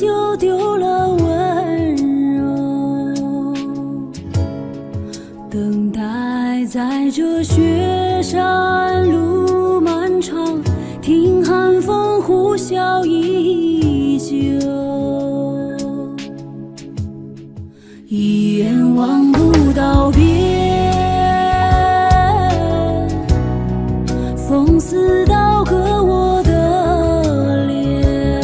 就丢了温柔，等待在这雪山路漫长，听寒风呼啸依旧，一眼望不到边，风似刀割我的脸，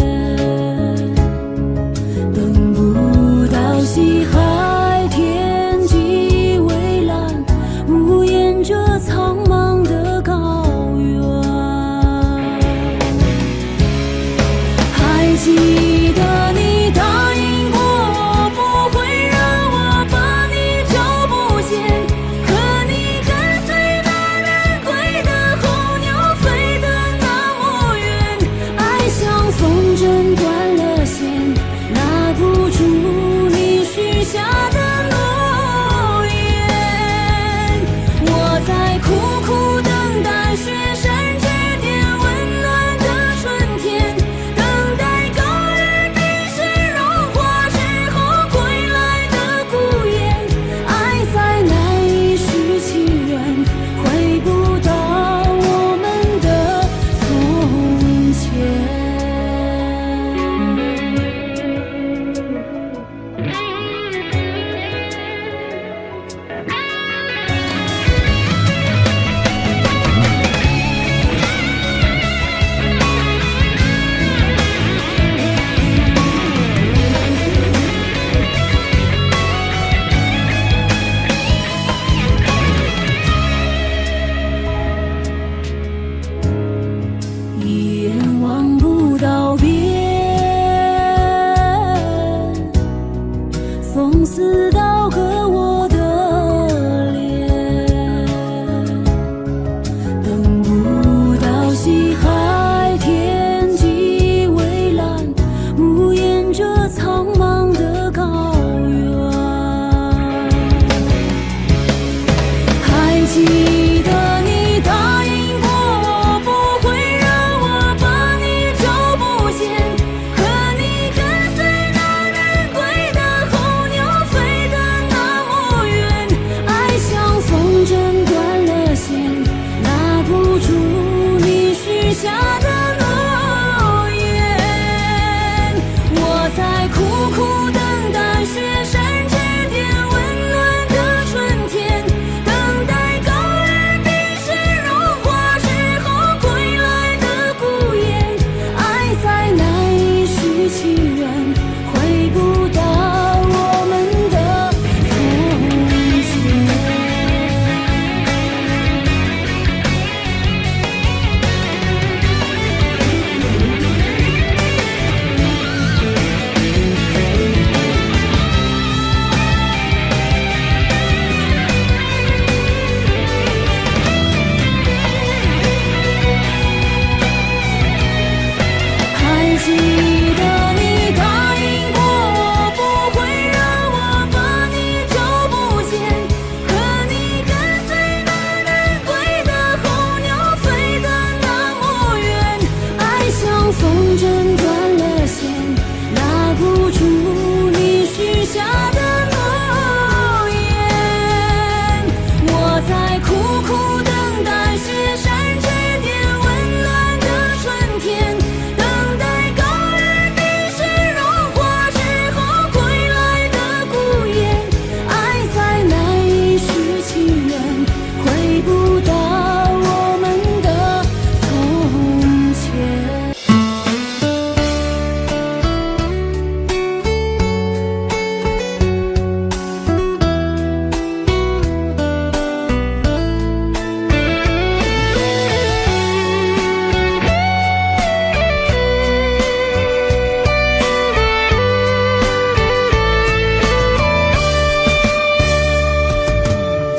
等不到西海天际蔚蓝，无言这苍茫的高原。还记得你答应过我，不会让我把你找不见，可你跟随那人归的候鸟飞得那么远，爱像风筝断了线，拉不住你许下的诺言。我在苦苦等待雪山之巅温暖的春天，等待高原冰雪融化之后归来的孤雁，爱再难以续情缘，回不到我们的从前。一眼望不到边，风似刀割我的脸，等不到西海天际蔚蓝，无言这苍茫的高原。还记得你答应过我，不会让我把你找不见，可你跟随那人归的候鸟飞得那么远，爱像风筝断了线，拉不住你许下的诺言。我在苦苦等待雪山之巅温暖的春天，等待高原冰雪融化之后归来的孤雁，爱再难以续情缘，回不到我们的从前。还记得你答应过我，不会让我把你找不见，可你跟随那人归的候鸟飞得那么远，爱像风筝断了线，拉不住你许下的诺言。我在苦苦等待雪山之巅温暖的春天，等待高原冰雪融化之后归来的孤雁，爱再难以续情缘，回不到我们的从前。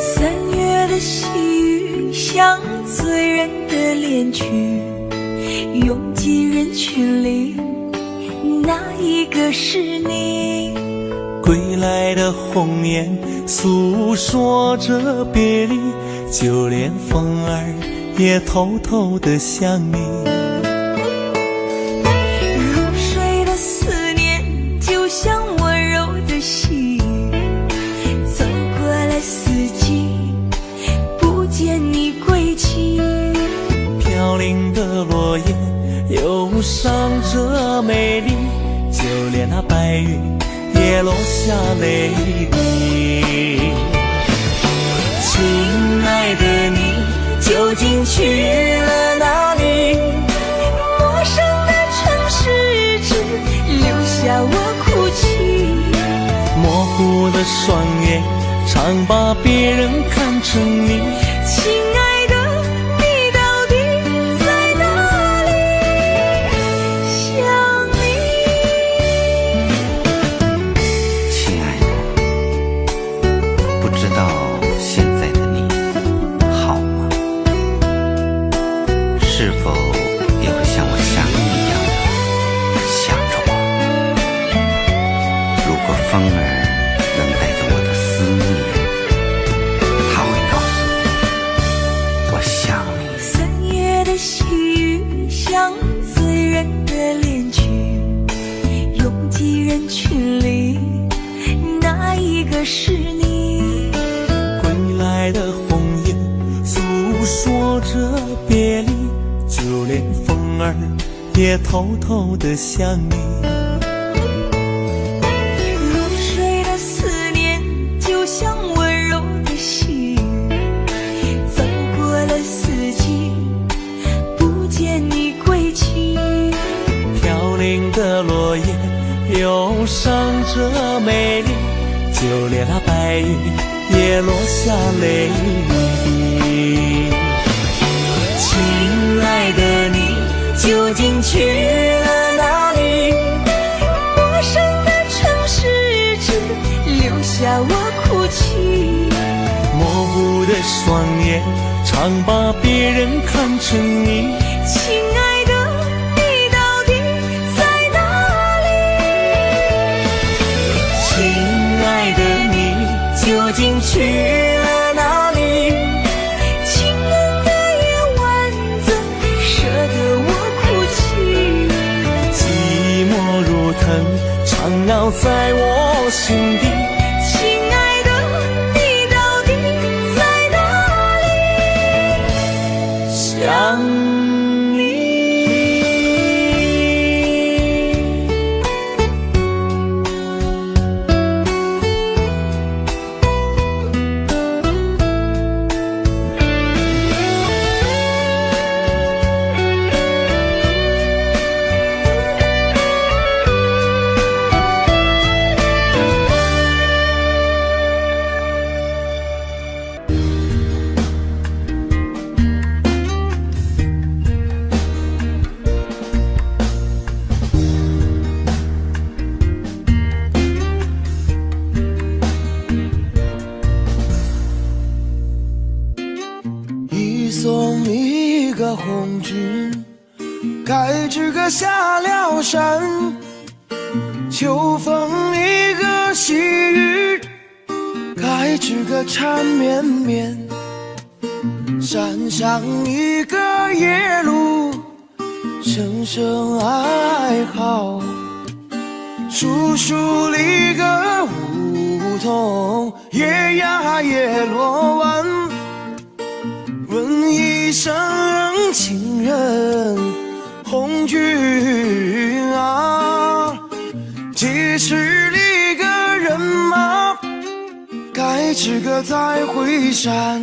三月的细雨像醉人的恋曲，拥挤人群里，哪一个是你？归来的鸿雁诉说着别离，就连风儿也偷偷地想你。入睡的思念忧伤着美丽，就连那白云也落下泪滴。亲爱的你究竟去了哪里？陌生的城市只留下我哭泣，模糊的双眼常把别人看成你。亲爱的你到底在哪里？想你。亲爱的，不知道现在的你好吗？是否也会像我想你一样的想着我？如果风儿能带走我的思念，它会告诉我，我想你。3月的细雨像醉人的恋曲，拥挤人群里，哪一个是你？归来的红颜诉说着别离，就连风儿也偷偷地想你。入睡的思念就像温柔的细雨，走过了四季，不见你归期。飘零的落叶忧伤着美丽，就连那白云也落下泪滴。亲爱的你究竟去了哪里？陌生的城市只留下我哭泣，模糊的双眼常把别人看成你。亲爱的你到底在哪里？亲爱的你究竟去了哪里？清冷的夜晚怎舍得我哭泣？寂寞如藤缠绕在我心底。亲爱的你到底在哪里？想你。送你一个红军，该知个下了山。秋风一个细雨，该知个缠绵绵。山上一个夜路，声声哀嚎。树树里个梧桐，夜呀夜落晚。问一声情人红军啊，几十里个人马，该知个再会山。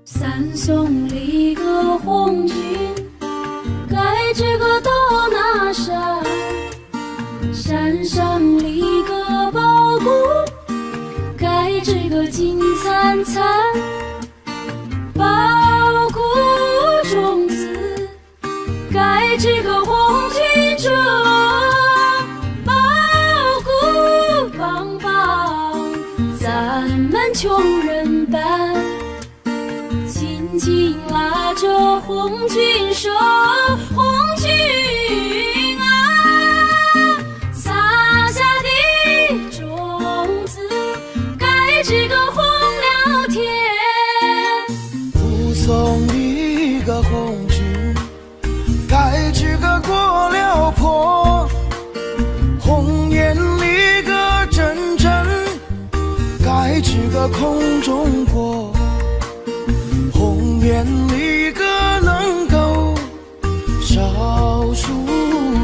三送里个红军，该知个到哪山？山上立个宝骨，该知个金灿灿。宝骨中子，该知个红军中。宝骨棒棒，咱们穷人办。紧紧拉着红军手，红军啊，撒下的种子，该知个红了天。护送一个红军，该知个过了坡。红颜里个真真，该这个空中过，红颜一个能够少数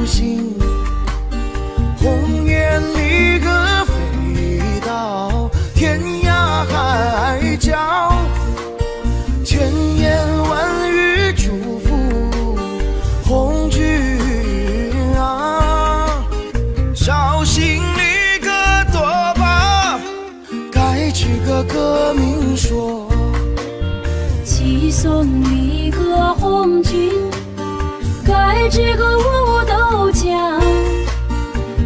星，红颜一个飞到天涯海角，千言万语祝福红军啊，绍兴一个多吧，该这个革命说，寄送一个红军，盖这个五斗江，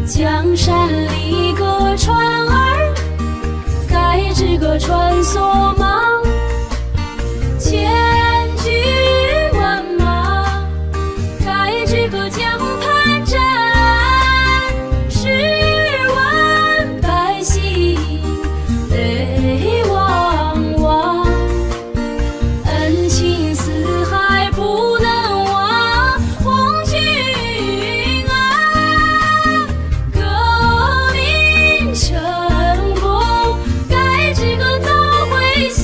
江山里个船儿，盖这个传梭망，千军万马，盖这个江畔站，10万百姓泪汪汪，恩情四海不能忘，红军啊，革命成功，盖这个早回乡。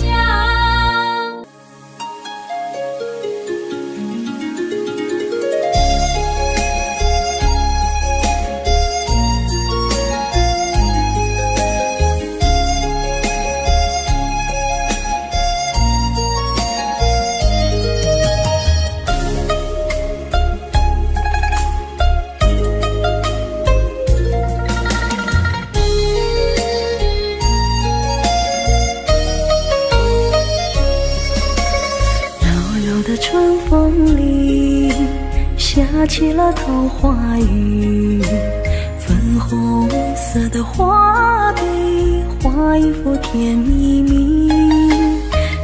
柔柔的春风里，下起了桃花雨，粉红色的画笔画一幅甜蜜蜜，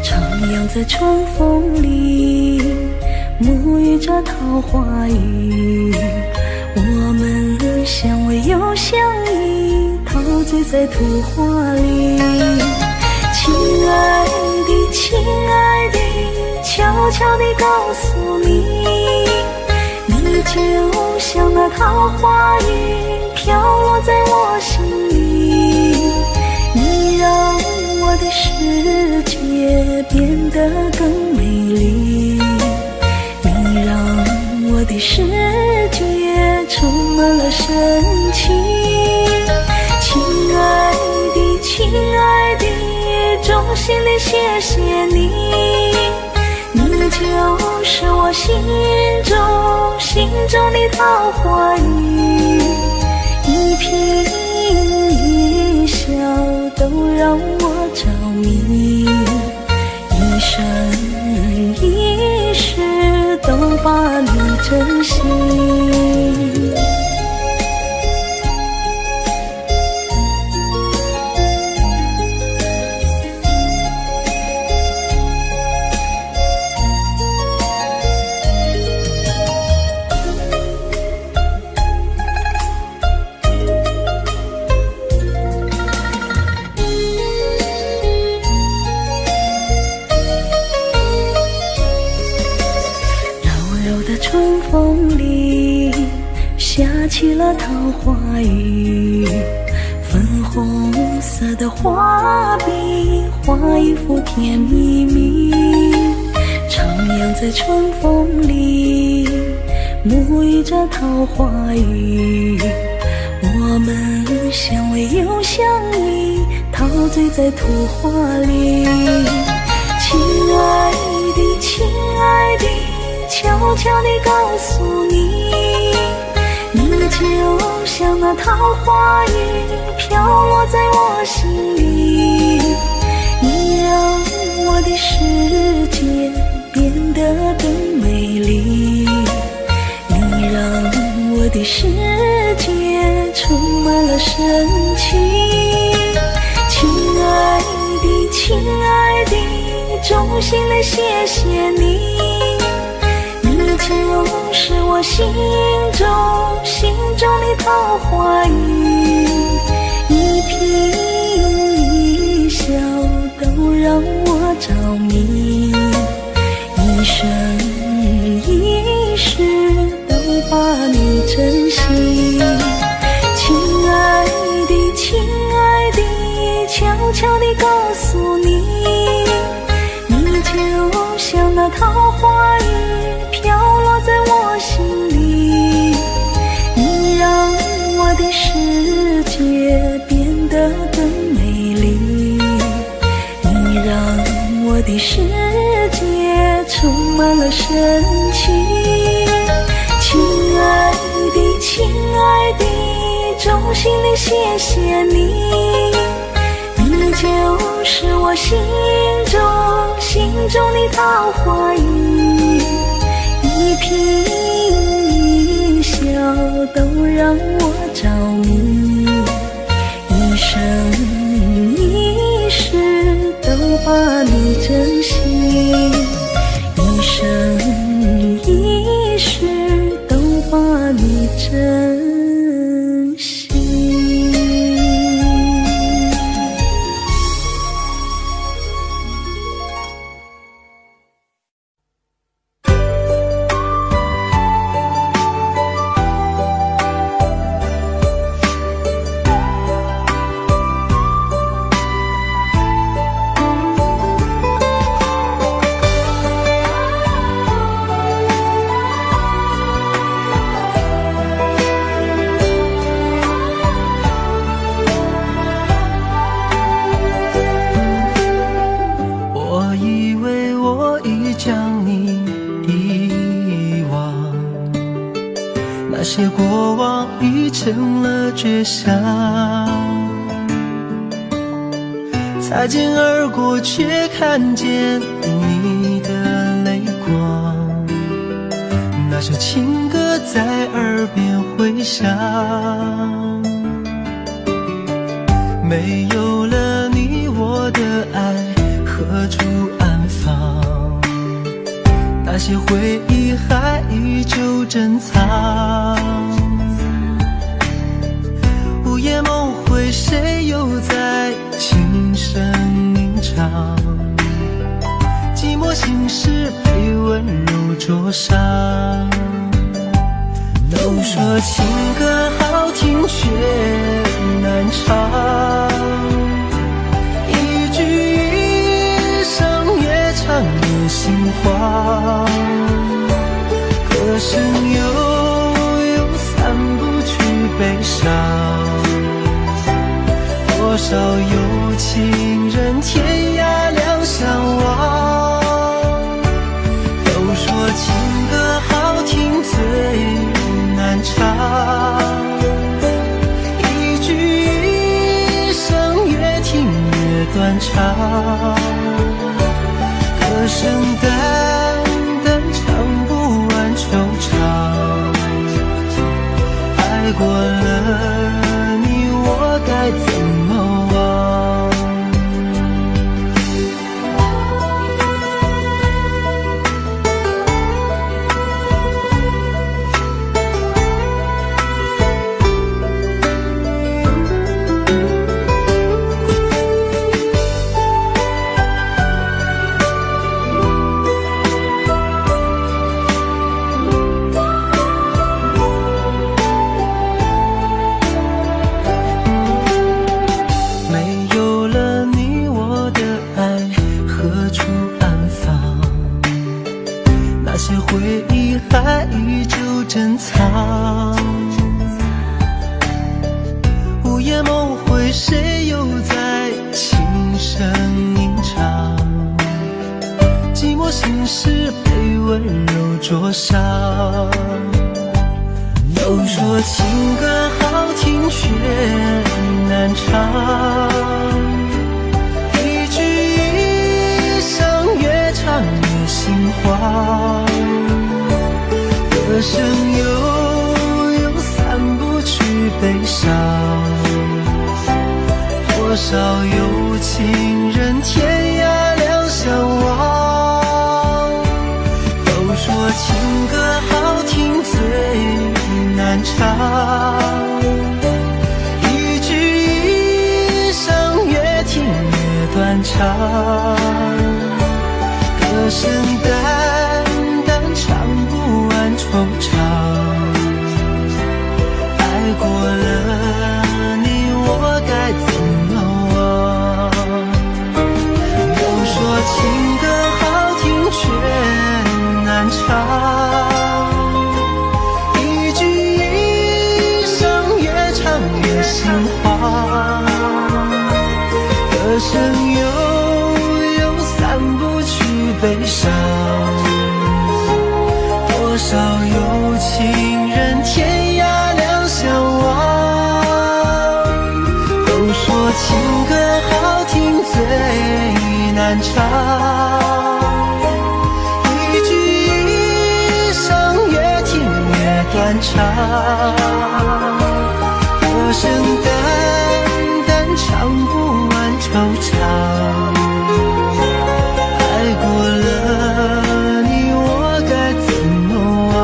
徜徉在春风里，沐浴着桃花雨，我们相偎又相依，陶醉在图画里。亲爱的，亲爱的，悄悄地告诉你，你就像那桃花雨，飘落在我心里。你让我的世界变得更美丽，你让我的世界充满了深情。亲爱的，亲爱的，衷心地谢谢你，你就是我心中的桃花雨，一颦一笑都让我着迷，一生一世都把你珍惜。春风里，下起了桃花雨，粉红色的画笔画一幅甜蜜蜜，徜徉在春风里，沐浴着桃花雨，我们相偎又相依，陶醉在图画里。亲爱的，亲爱的，悄悄地告诉你，你就像那桃花雨，飘落在我心里。你让我的世界变得更美丽，你让我的世界充满了深情。亲爱的，亲爱的，衷心地谢谢你，你就是我心中的桃花雨，一颦一笑都让我着迷，一生一世都把你珍惜。亲爱的，亲爱的，悄悄地告桃花雨飘落在我心里，你让我的世界变得更美丽，你让我的世界充满了深情。亲爱的，亲爱的，衷心的谢谢你，你就是我心中的桃花雨，一颦一笑都让我着迷，一生一世都把你珍惜，一生一世都把你珍惜。那些过往已成了绝响，擦肩而过却看见你的泪光，那首情歌在耳边回响，没有了你我的爱何处安放，那些回忆还依旧珍藏，午夜梦回谁又在轻声吟唱，寂寞心事被温柔灼伤，都说情歌好听却难唱，一句一声越唱越心慌，歌声悠散不去悲伤，多少有情人天涯两相望，都说情歌好听最难唱，一句一声越听越断肠，歌声淡淡唱不完惆怅，爱过了你我该怎么忘？那些回忆还依旧珍藏，午夜梦回谁又在轻声吟唱，寂寞心事被温柔灼伤，都说情歌好听却难唱，一句一声越唱越心慌，歌声悠散不去悲伤，多少有情人天涯两相望，都说情歌好听最难唱，一句一声越听越断肠，歌声淡淡唱不完惆怅，爱过了你我该怎么忘？都说情歌好听却漫长，一句一声越听越断肠，歌声淡淡唱不完惆怅。爱过了你我该怎么忘？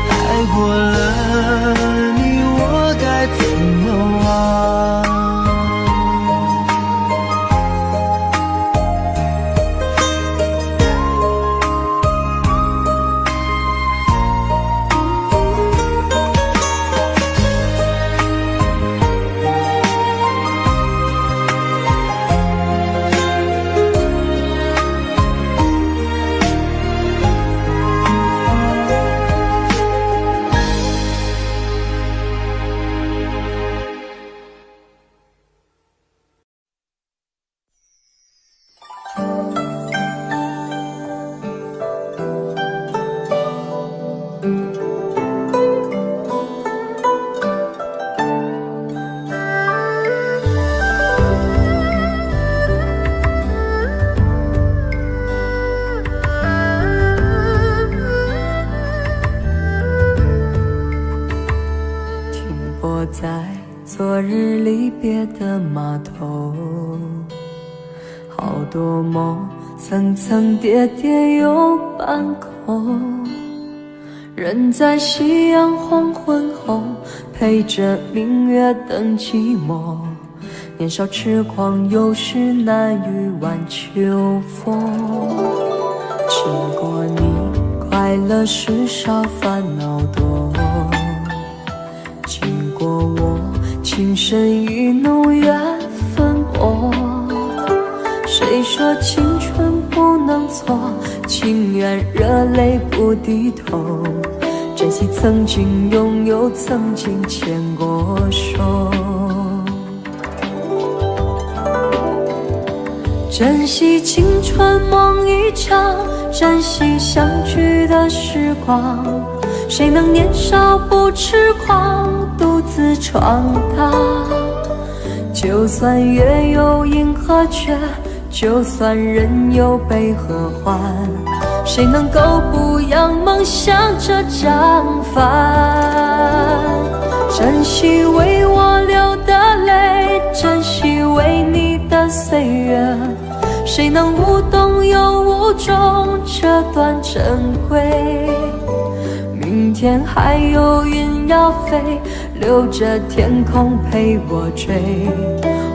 爱过了你我该怎么忘？在昨日离别的码头，好多梦层层叠叠又半空，人在夕阳黄昏后陪着明月等寂寞，年少痴狂有时难御晚秋风。经过你快乐时少烦恼多，经过我情深意浓缘分薄，谁说青春不能错，情愿热泪不低头，珍惜曾经拥有，曾经牵过手，珍惜青春梦一场，珍惜相聚的时光，谁能年少不痴狂，独自闯荡？就算月有阴和缺，就算人有悲和欢，谁能够不扬梦想这张帆？珍惜为我流的泪，珍惜为你的岁月，谁能无动又无衷这段珍贵？明天还有云要飞，留着天空陪我追，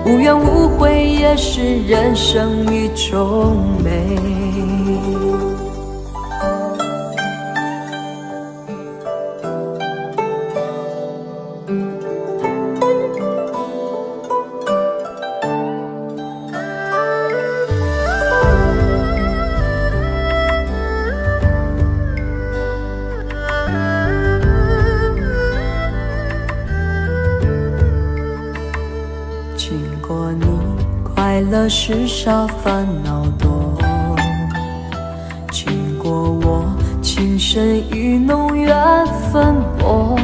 无怨无悔也是人生一种美。经过你快乐时少烦恼多，经过我情深意浓缘分薄，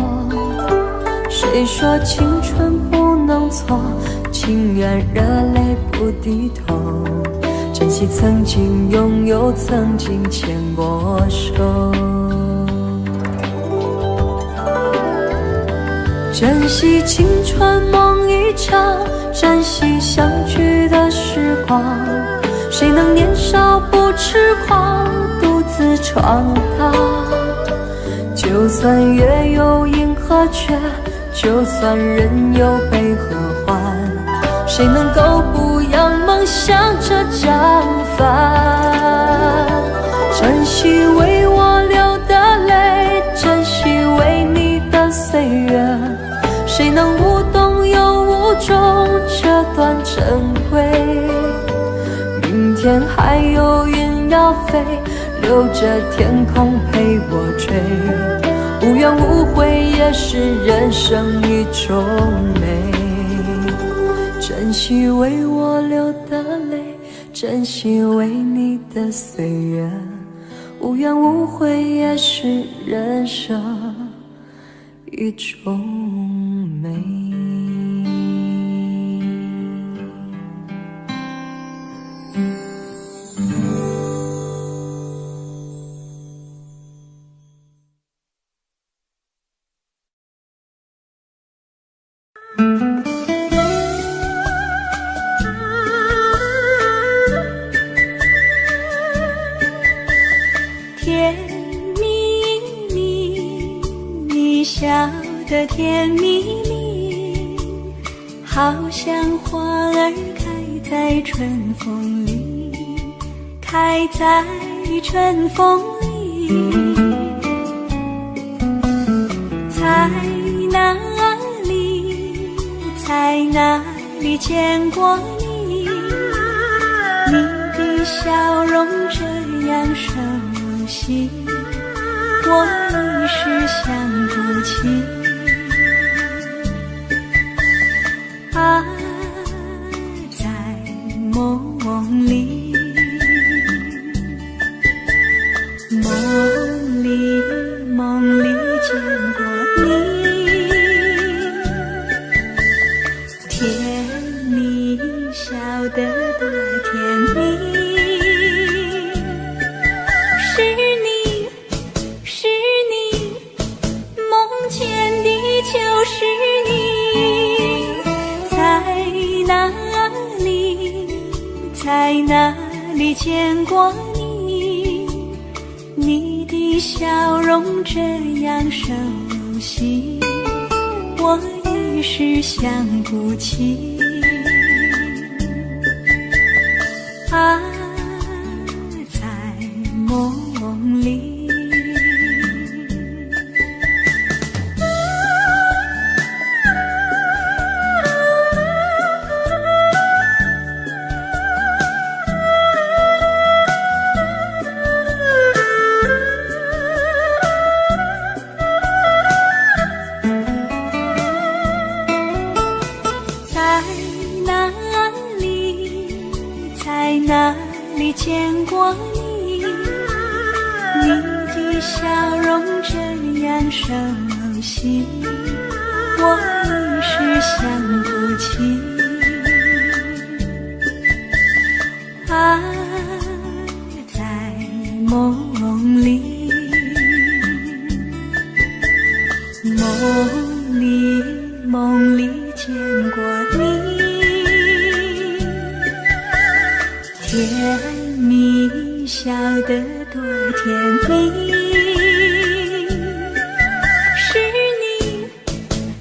谁说青春不能错，情愿热泪不低头，珍惜曾经拥有，曾经牵过手，珍惜青春梦一场，珍惜相聚的时光，谁能年少不痴狂，独自闯荡？就算月有阴和缺，就算人有悲和欢，谁能够不扬梦想这张帆？珍惜为我流的泪，珍惜为你的岁月，谁能无动又无衷这段珍贵？明天还有云要飞，留着天空陪我追，无怨无悔也是人生一种美。珍惜为我流的泪，珍惜为你的岁月，无怨无悔也是人生一种美。的甜蜜蜜，好像花儿开在春风里，开在春风里。在哪里，在哪里见过你？你的笑容这样熟悉，我一时想不起。啊，在梦里，梦里见过你，甜蜜笑得多甜蜜。是你，梦见的就是你。在哪里见过你？你的笑容这样熟悉，我一时想不起。啊，在梦里。在哪里见过你？你的笑容这样熟悉，我一时想不起。啊，在梦里，梦里见过你。甜蜜笑得多甜蜜。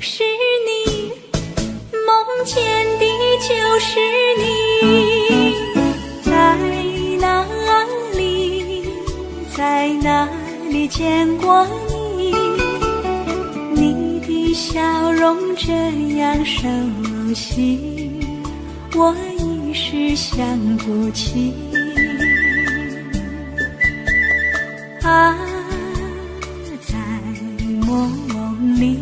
是你，梦见的就是你。在哪里见过你？你的笑容这样熟悉，我一时想不起。啊，在梦里。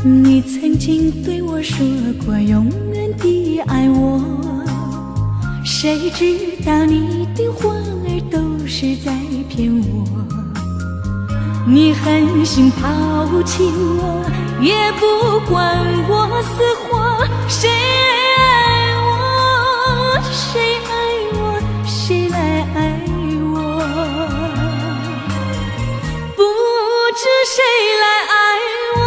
你曾经对我说过永远地爱我，谁知道你的话儿都是在骗我。你狠心抛弃我，也不管我死活。谁爱我，谁爱我，谁来爱我？不知谁来爱我。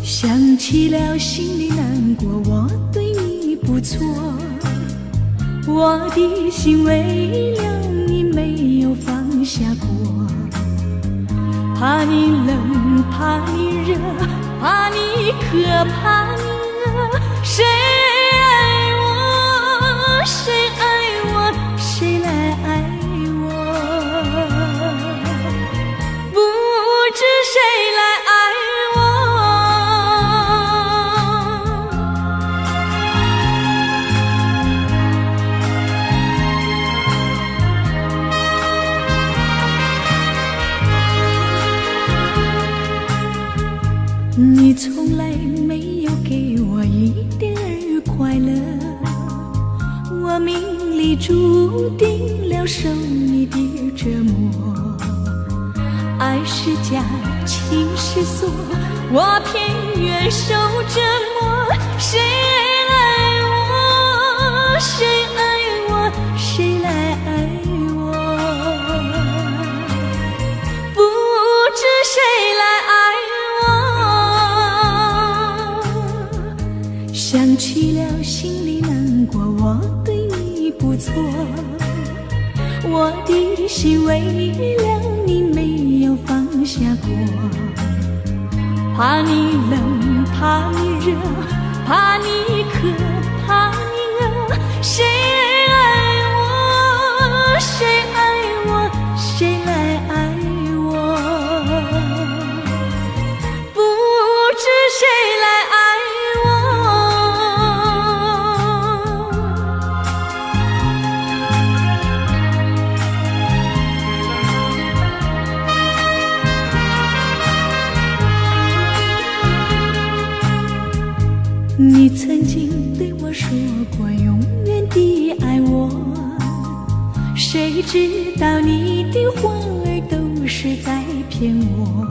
想起了心里难过，我对你不错，我的心为了你没有放下过。怕你冷，怕你热，怕你渴，怕你饿。谁爱我，谁爱我，谁来爱我？不知谁来爱我。我命里注定了受你的折磨，爱是假，情是锁，我偏愿受折磨。谁爱我，谁爱我，谁来爱我？不知谁来爱我。想起了心里难过，我对你不错，我的心为了你没有放下过，怕你冷，怕你热，怕你渴，怕你饿。谁爱我，谁爱我，谁来爱我？不知谁来爱我。你曾经对我说过永远地爱我，谁知道你的话儿都是在骗我。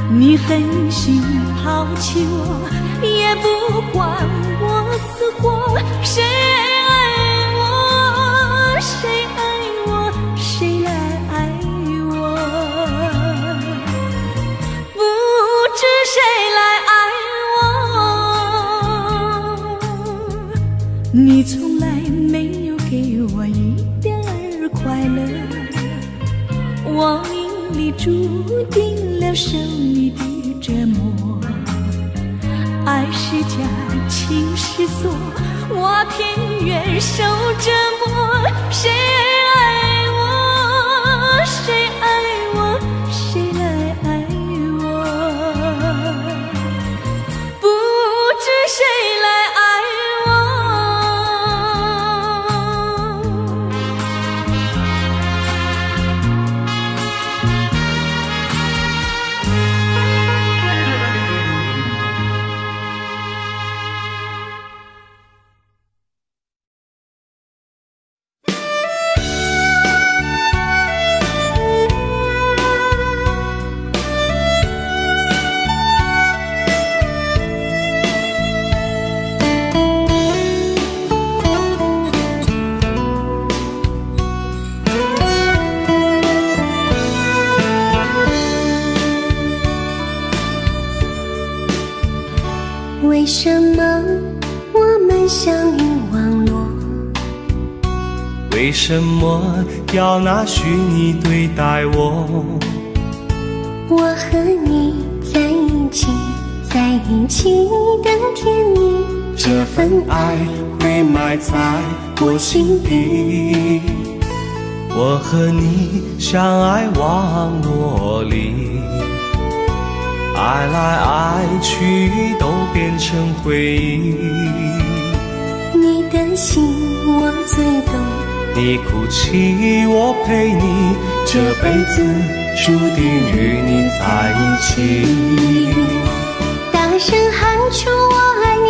你狠心抛弃我，也不管我死活。谁爱我，谁爱我，谁来爱我？不知谁来爱我。你从来没有给我一点儿快乐，我命里注定了受你的折磨。爱是假，情是锁，我偏愿受折磨。谁爱我，谁爱我，谁来爱我？不知谁来爱我。为什么我们相遇网络？为什么要拿虚拟对待我？我和你在一起，在一起的甜蜜，这份爱会埋在我心底。我和你相爱网络里，爱来爱去都变成回忆。你的心我最懂，你哭泣我陪你，这辈子注定与你在一起。大声喊出我爱你，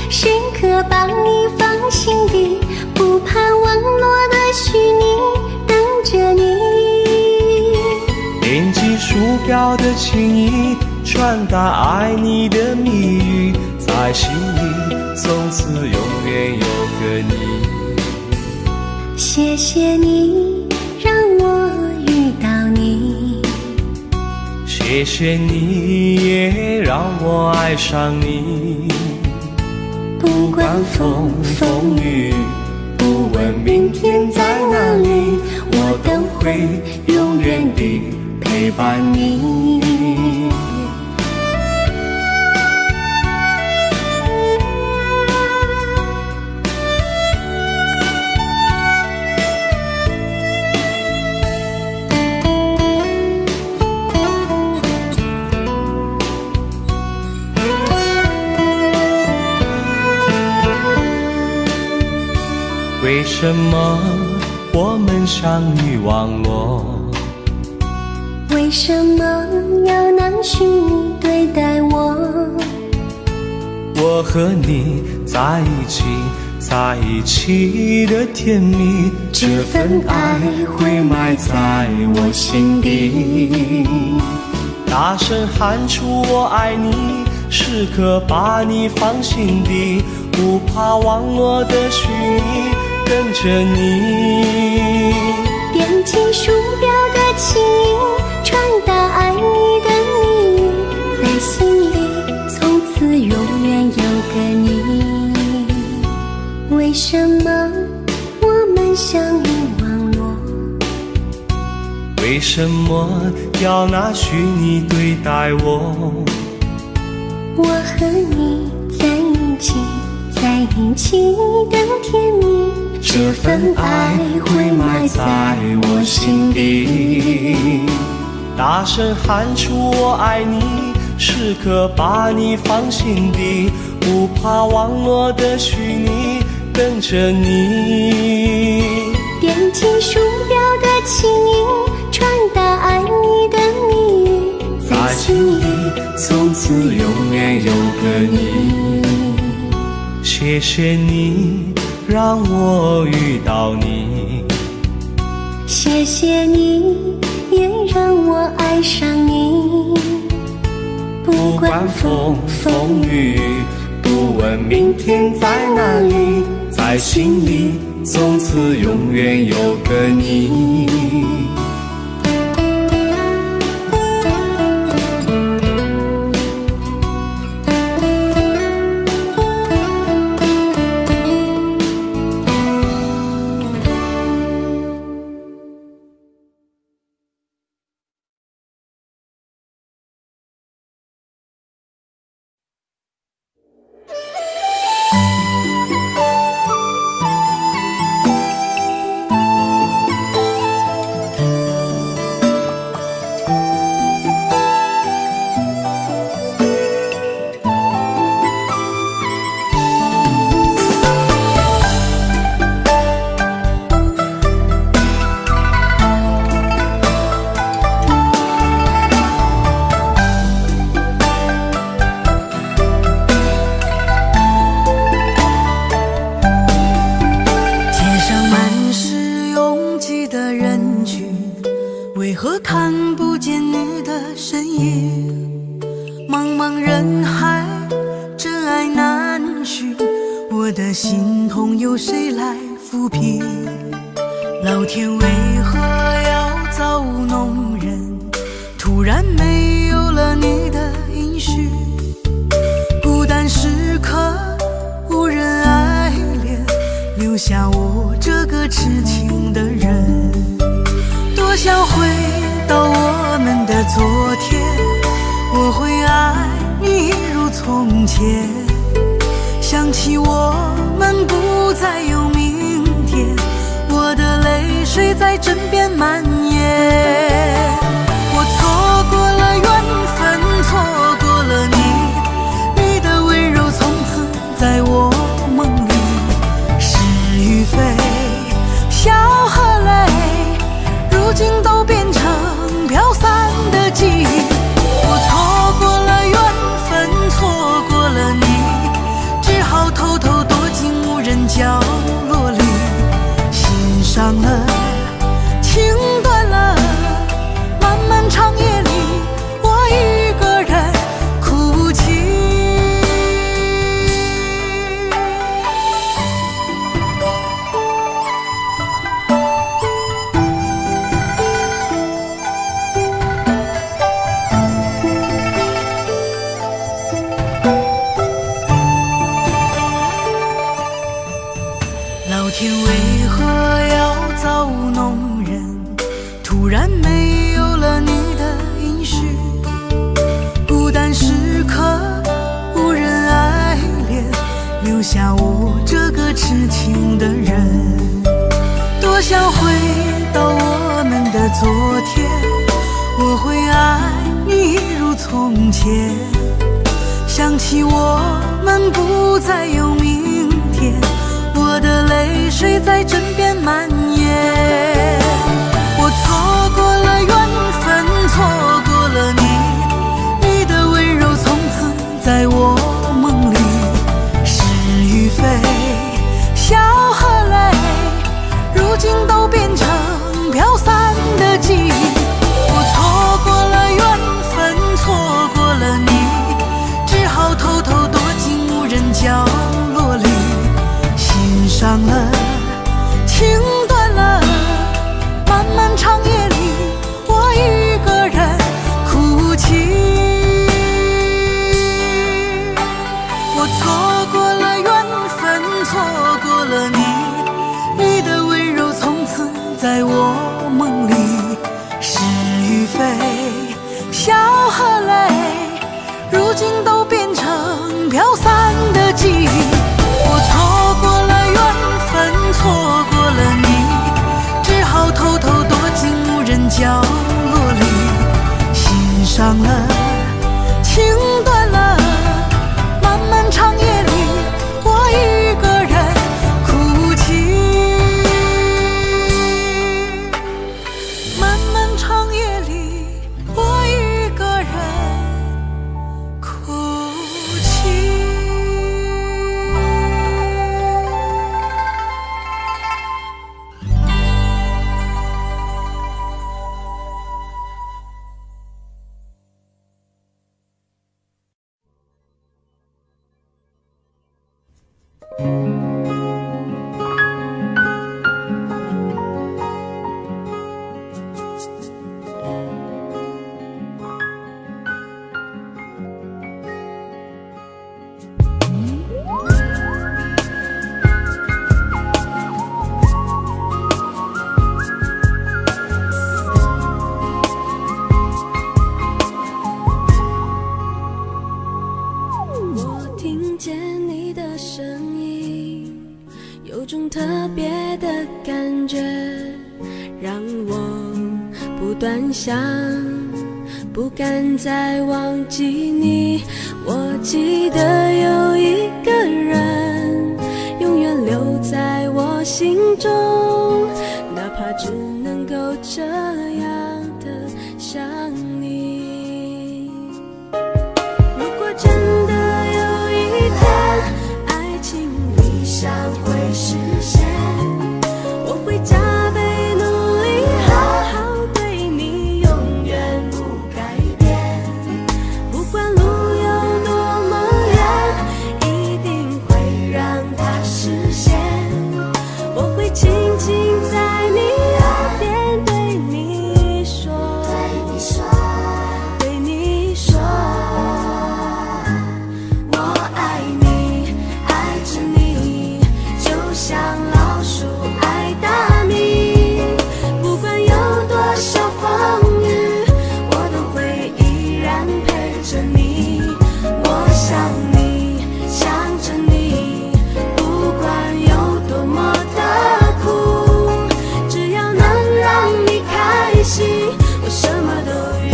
时刻把你放心底，不怕网络的虚拟，等着你。点击鼠标的情意，传达爱你的蜜语，在心里从此永远有个你。谢谢你让我遇到你，谢谢你也让我爱上你。不管风风雨，不问明天在哪里，我都会永远地陪伴你。为什么我们相遇网络？为什么要拿虚拟对待我？我和你在一起，在一起的甜蜜，这份爱会埋在我心底。大声喊出我爱你，时刻把你放心底，不怕网络的虚拟，跟着你。点击鼠标的轻音，传达爱你的谜语，在心里从此永远有个你。为什么我们相遇网络？为什么要拿虚拟对待我？我和你在一起，在一起的甜蜜，这份爱会埋在我心底。大声喊出我爱你，时刻把你放心底，不怕网络的虚拟，跟着你。点击鼠标的轻音，传达爱你的谜语，在心里从此永远有个你。谢谢你让我遇到你，谢谢你也让我爱上你。不管风风雨，不问明天在哪里，在心里从此永远有个你。为何看不见你的身影？茫茫人海，真爱难寻，我的心痛由谁来抚平？老天为何要造物弄人？突然没有了你的音讯，孤单时刻无人爱怜，留下我这个痴情的人。多想回到我们的昨天，我会爱你如从前。想起我们不再有明天，我的泪水在枕边蔓延。我错过了缘分，错过了你，你的温柔从此在我梦里。是与非，笑和泪，如今都变成飘散的记忆。我错过了缘分，错过了你，只好偷偷躲进无人角落里。心伤了，情断了，漫漫长夜里，我一个人哭泣。老天为何要造物弄人？突然没有了你的音讯，孤单时刻无人爱怜，留下我这个痴情的人。多想回到我们的昨天，我会爱你如从前。想起我们不再有明天，我的泪水在枕边蔓延。我错过了缘分，错过了你，你的温柔从此在我梦里。是与非，伤了，情断了，漫漫长夜里，我一个人哭泣。我错过了缘分，错过了你，你的温柔从此在我梦里。是与非，笑和泪，如今都变成飘散的记忆。我错过了缘分，错过了你，只好偷偷躲进无人角落里。心伤了，情断了，漫漫长夜里，我一个人哭泣。漫漫长夜里，我一个人哭泣。我听见你的声音，有种特别的感觉，让我不断想，不敢再忘记你。我记得有一个人，永远留在我心中，哪怕只能够这样的想你。如果真的有一天，爱情理想会实现，我会加倍努力，好好对你，永远不改变。不管路有多么远，一定会让它实现。我会轻轻在你耳边对你说，对你说，我爱你，爱着你，就像老鼠爱大米。不管有多少风雨，我都会依然陪着你。我想你，想着你，不管有多么的苦，只要能让你开心，我什么都愿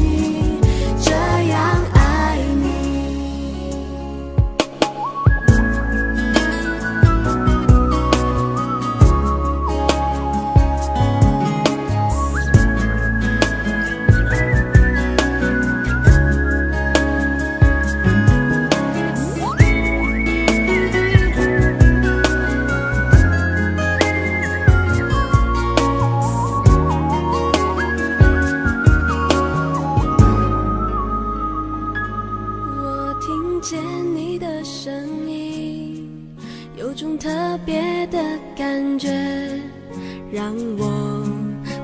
意，这样爱你。我听见你的声音，有种特别的感觉，让我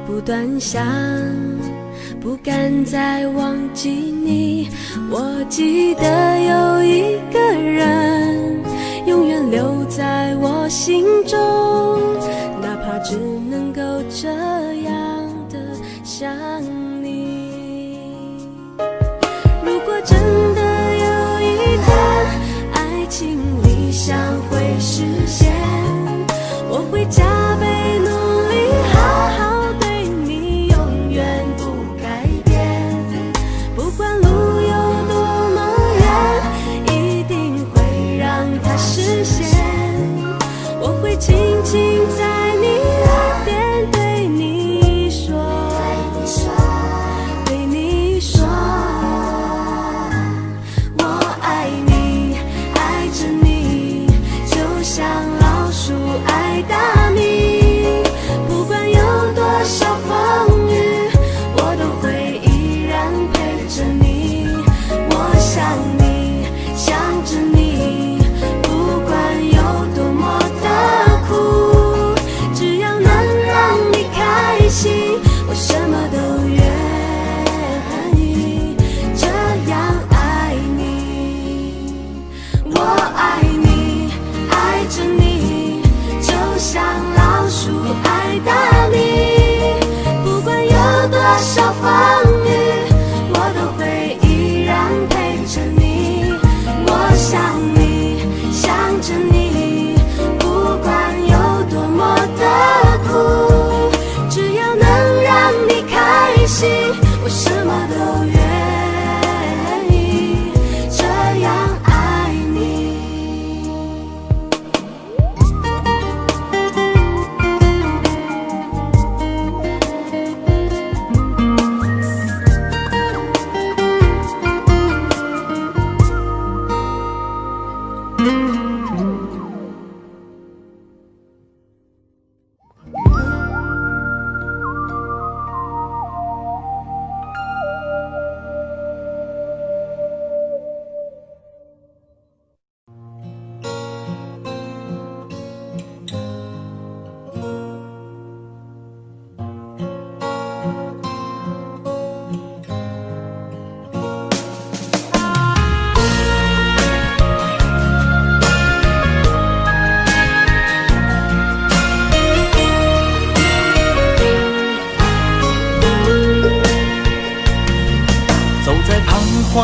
不断想，不敢再忘记你。我记得有一个人，永远留在我心中，哪怕只能够这样的想你。如果真的有一天，爱情理想会实现，我会加倍努力，好好对你，永远不改变。不管路有多么远，一定会让它实现。我会轻轻在你耳边对你说，对你说，我爱你，爱着你，就像老鼠爱大米。不管有多少风雨，我都会依然陪着你。我想你，想着你，不管有多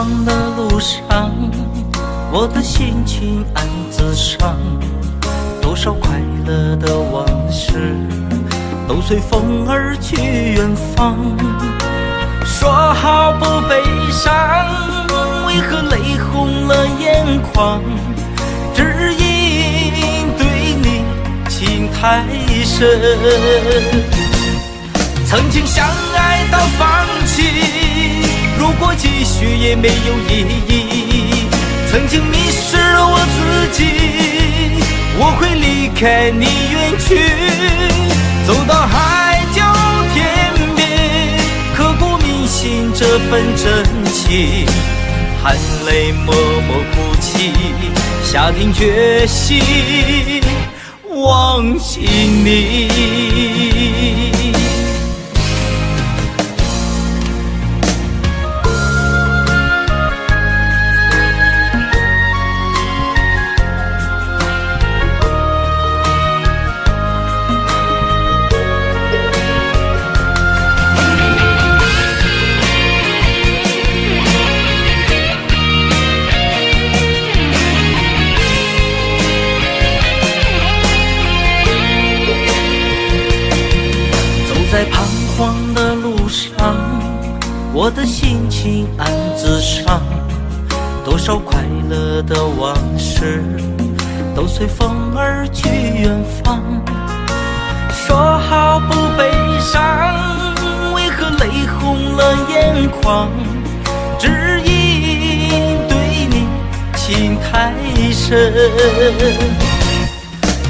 黄的路上，我的心情暗自伤。多少快乐的往事都随风而去远方。说好不悲伤，为何泪红了眼眶？只因对你情太深。曾经相爱到放弃，如果继续也没有意义。曾经迷失了我自己，我会离开你远去，走到海角天边，刻骨铭心这份真情，含泪默默哭泣，下定决心忘记你。在彷徨的路上，我的心情暗自伤。多少快乐的往事都随风而去远方。说好不悲伤，为何泪红了眼眶？只因对你情太深。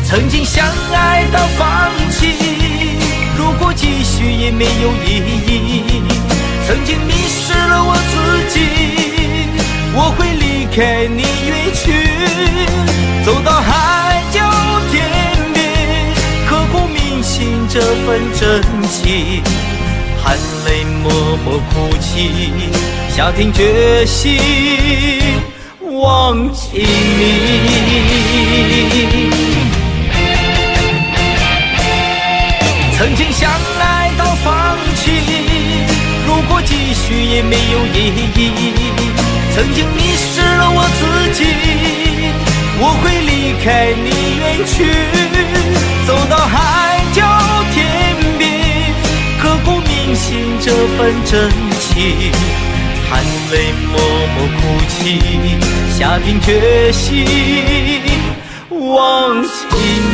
曾经相爱到放弃，如果继续也没有意义。曾经迷失了我自己，我会离开你远去，走到海角天边，刻骨铭心这份真情，含泪默默哭泣，下定决心忘记你。曾经相爱到放弃，如果继续也没有意义。曾经迷失了我自己，我会离开你远去，走到海角天边，刻骨铭心这份真情，含泪默默哭泣，下定决心忘记你。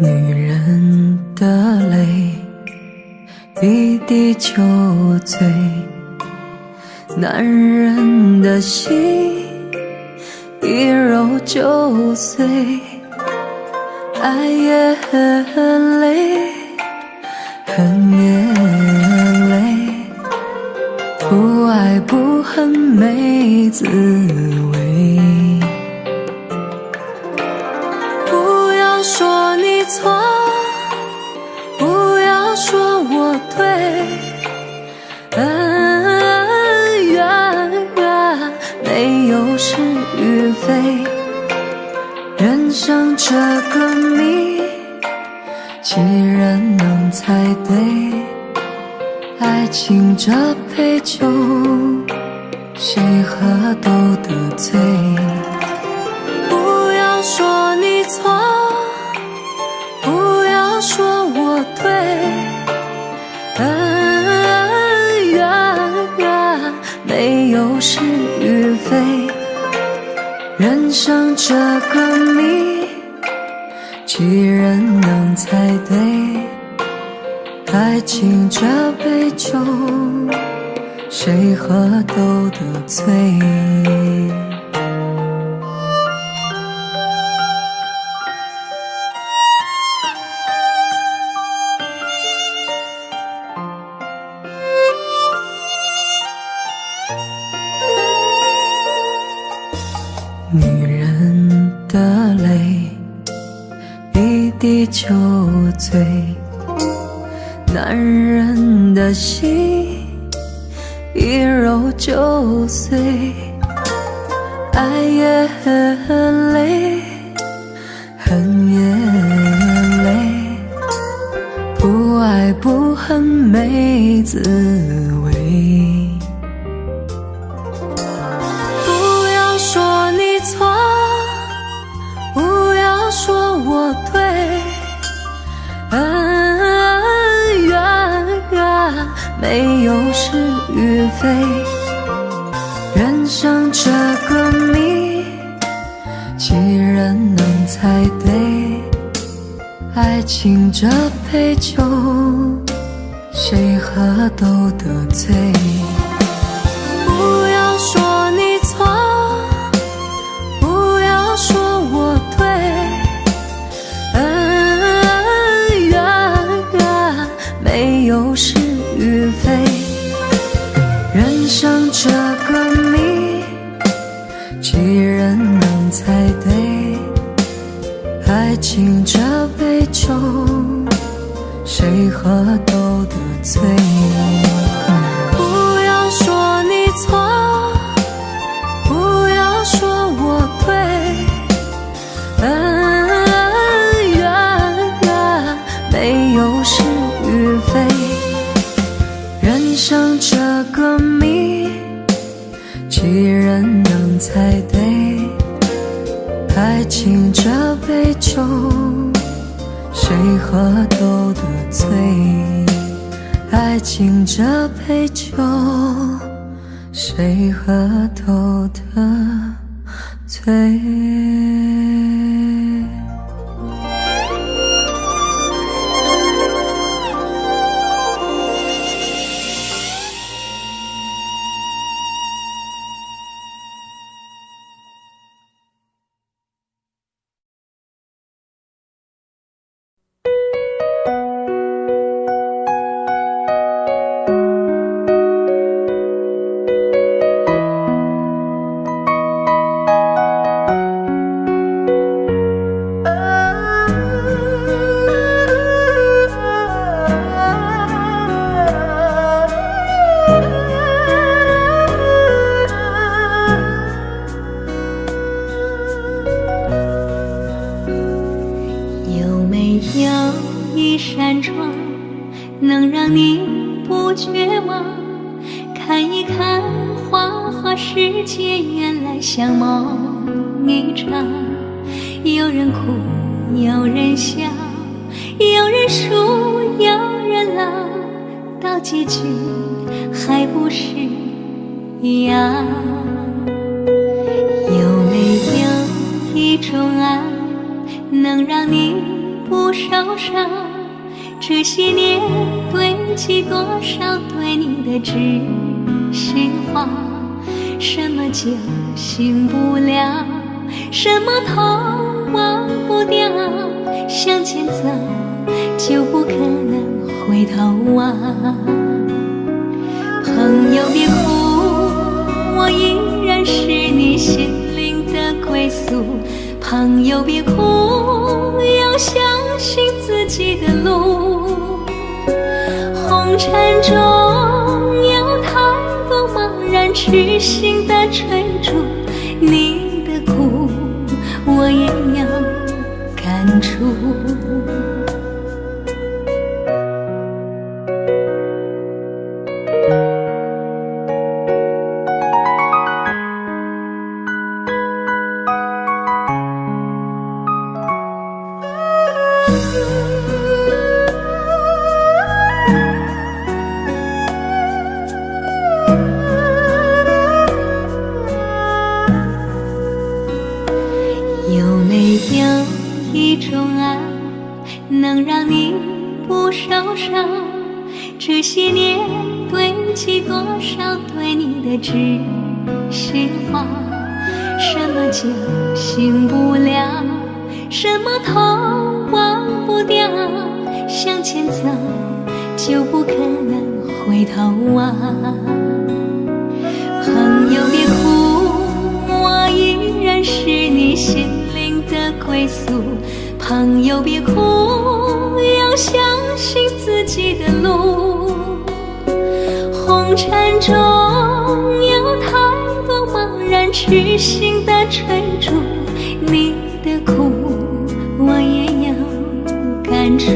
女人的泪一滴就醉，男人的心一揉就碎。爱也很累，恨也累，不爱不恨没滋味。不要说你错，不要说我对，恩怨没有是与非，人生这个谜，几人能猜对？爱情这杯酒，谁喝都得醉。不要说你错，不要说我对，恩怨没有是与非，人生这个谜，几人能猜对？爱情这杯酒，谁喝都得醉。女人的泪一滴就醉，男人的心一揉就碎。爱也很累，恨也累，不爱不恨没滋味。不要说你错，不要说我对，恩怨没有是与非，人生这个谜，几人能猜对？爱情这杯酒，谁喝都得醉。不要说你错，不要说我对，恩怨没有是与非，人生这个谜，几人能猜对？爱情这杯酒，谁喝都得醉。不要说你错，不要说我对，恩怨没有是与非，人生这个谜，几人能猜对？爱情这杯酒，谁喝都得醉。爱情这杯酒，谁喝都得醉。有没有一扇窗，能让你不绝望？看一看花花世界，原来像梦一场。有人哭，有人笑，有人输，有人老，到结局还不是一样。有没有一种爱，能让你不少伤，这些年堆积多少对你的知心话，什么就醒不了，什么痛忘不掉，向前走就不可能回头望。朋友别哭，我依然是你心灵的归宿。朋友别哭，要相信自己的路。红尘中有太多茫然痴心的追逐，你的苦我也有感触。有没有一种爱能让你不受伤？这些年堆积多少对你的知心话，什么就醒不了，什么痛忘不掉，向前走就不可能回头望。朋友别哭，我依然是你心灵的归宿。朋友别哭，要相信自己的路。红尘中有太多茫然痴心的追逐，你的苦我也有感触。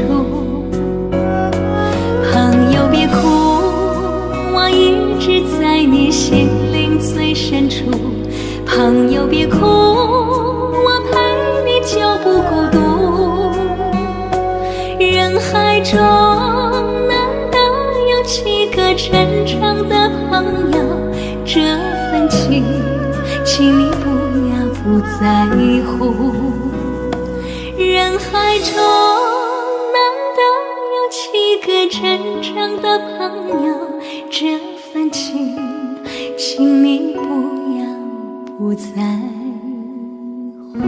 朋友别哭，我一直在你心灵最深处。朋友别哭，我陪你就不孤独。人海中难得有几个真正的朋友，这份情请你不要不在乎。人海中难得有几个真正的朋友，这份情请你不要不在乎。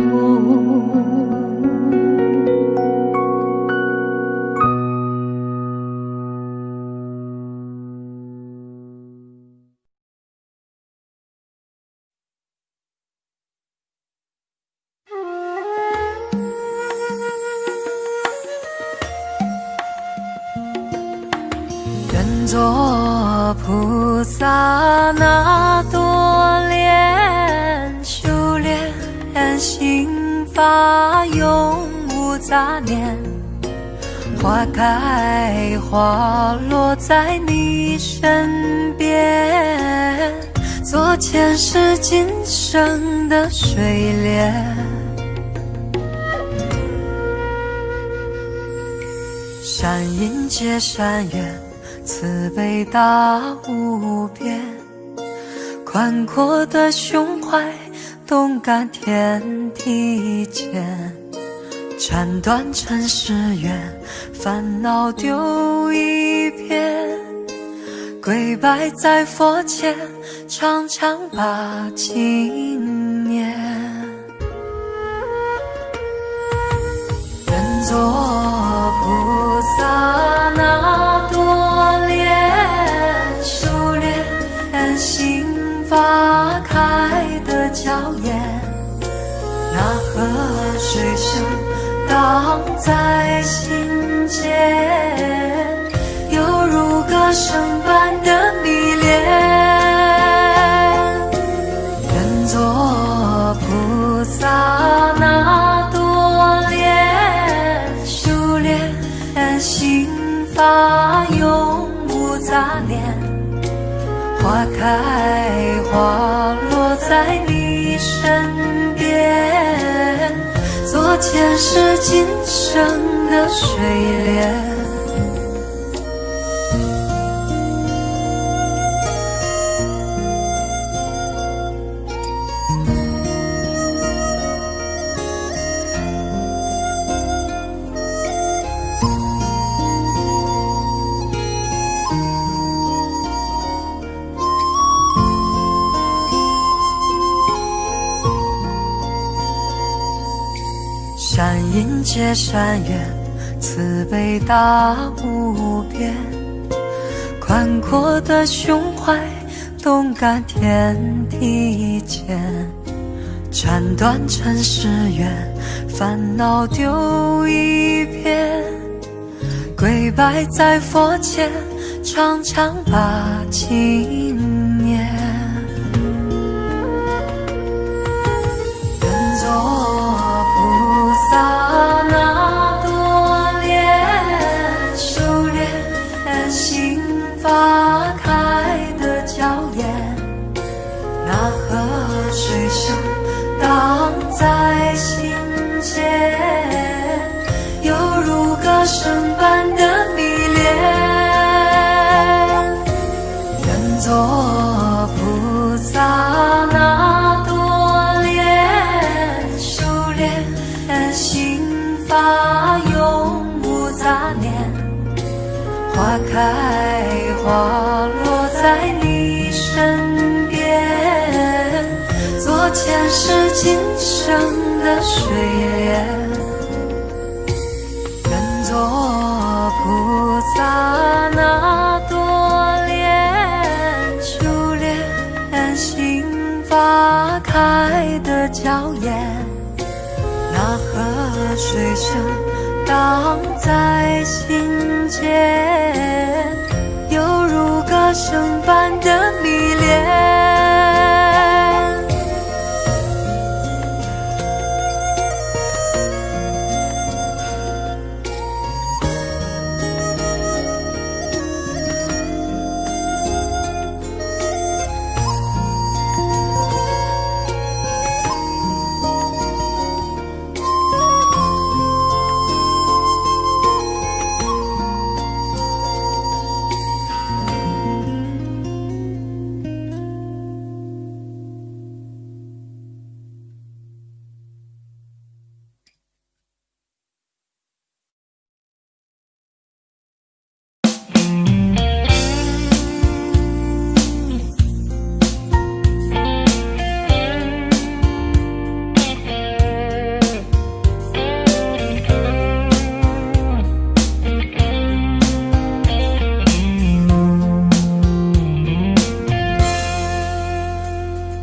愿做菩萨那多莲，修炼心法永无杂念，花开花落在你身边，做前世今生的水莲。善因结善缘，慈悲大无边，宽阔的胸怀，动感天地间，斩断尘世缘，烦恼丢一片，跪拜在佛前，常常把经念。愿做菩萨那多莲，修炼心法开的娇艳，那河水声荡在心间，犹如歌声般的迷恋。愿做菩萨那多莲，修炼心法永无杂念，花开花落在你身边，做前世今生的水莲。界山远，慈悲大无边，宽阔的胸怀，动感天地间，斩断尘世缘，烦恼丢一边，跪拜在佛前，常常把经念。愿做菩萨那多莲，修炼心法开的娇艳，那河水声荡在心间，犹如歌声般的迷恋。愿做菩萨那多莲，修炼心法永无杂念，花开花落在你身边，做前世今生的水莲。愿做菩萨那多莲，修炼心法开的娇艳，那河水声荡在心间，犹如歌声般的迷恋。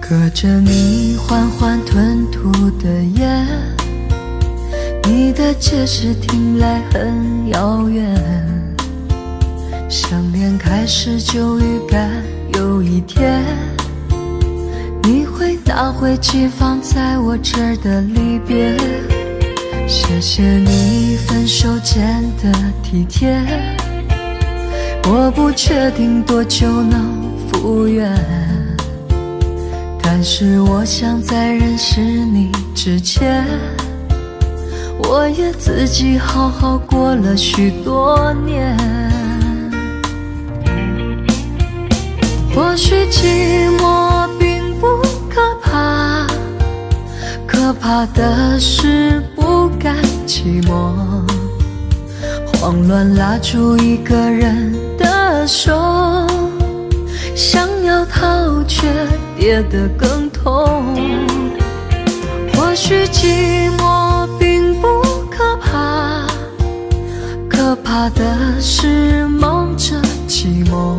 隔着你缓缓吞吐的烟，你的解释听来很遥远，想念开始就预感有一天，你会拿回寄放在我这儿的离别。谢谢你分手前的体贴，我不确定多久能复原，但是我想在认识你之前，我也自己好好过了许多年。或许寂寞并不可怕，可怕的是不甘寂寞，慌乱拉住一个人的手，想要逃却跌得更痛。或许寂寞并不可怕，可怕的是忙着寂寞，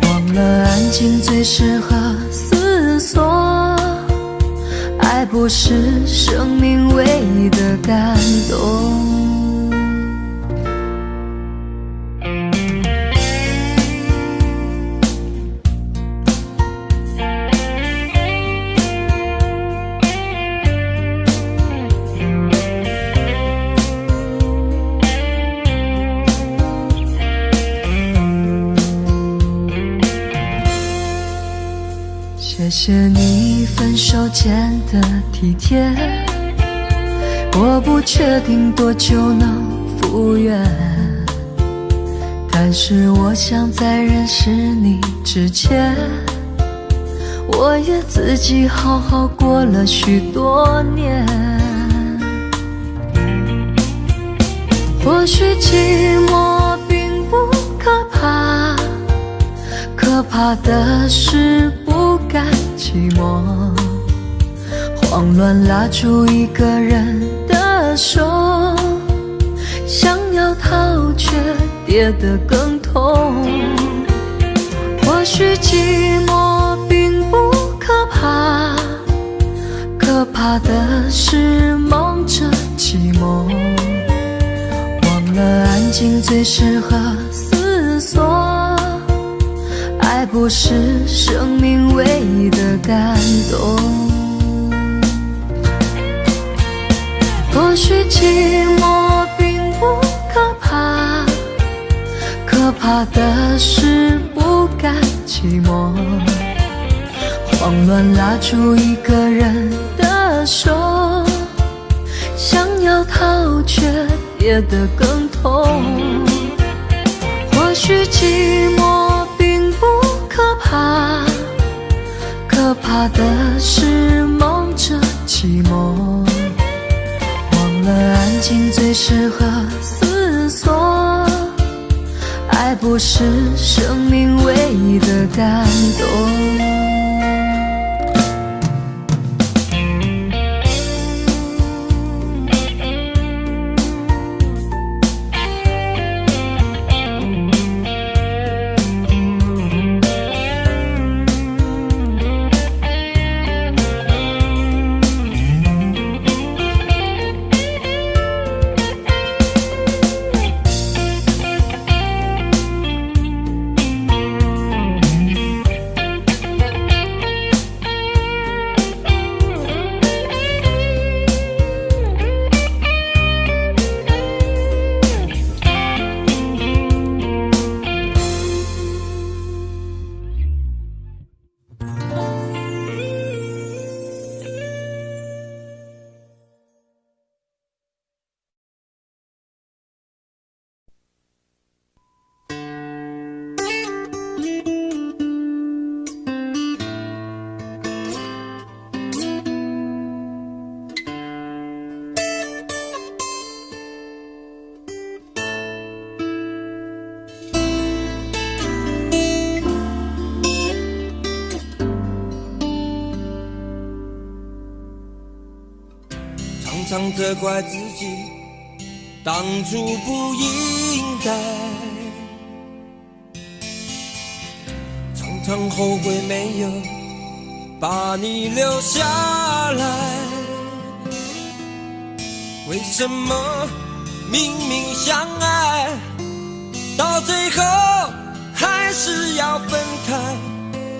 忘了安静最适合思索，爱不是生命唯一的感动。谢谢你分手前的体贴，我不确定多久能复原，但是我想在认识你之前，我也自己好好过了许多年。或许寂寞并不可怕，可怕的是不甘寂寞，慌乱拉住一个人的的手，想要逃却跌得更痛。或许寂寞并不可怕，可怕的是忙着寂寞，忘了安静最适合思索。爱不是生命唯一的感动。或许寂寞并不可怕，可怕的是不甘寂寞，慌乱拉住一个人的手，想要逃却跌得更痛。或许寂寞并不可怕，可怕的是忙着寂寞，忘了安静最适合思索。爱不是生命唯一的感动。常常责怪自己当初不应该，常常后悔没有把你留下来。为什么明明相爱，到最后还是要分开？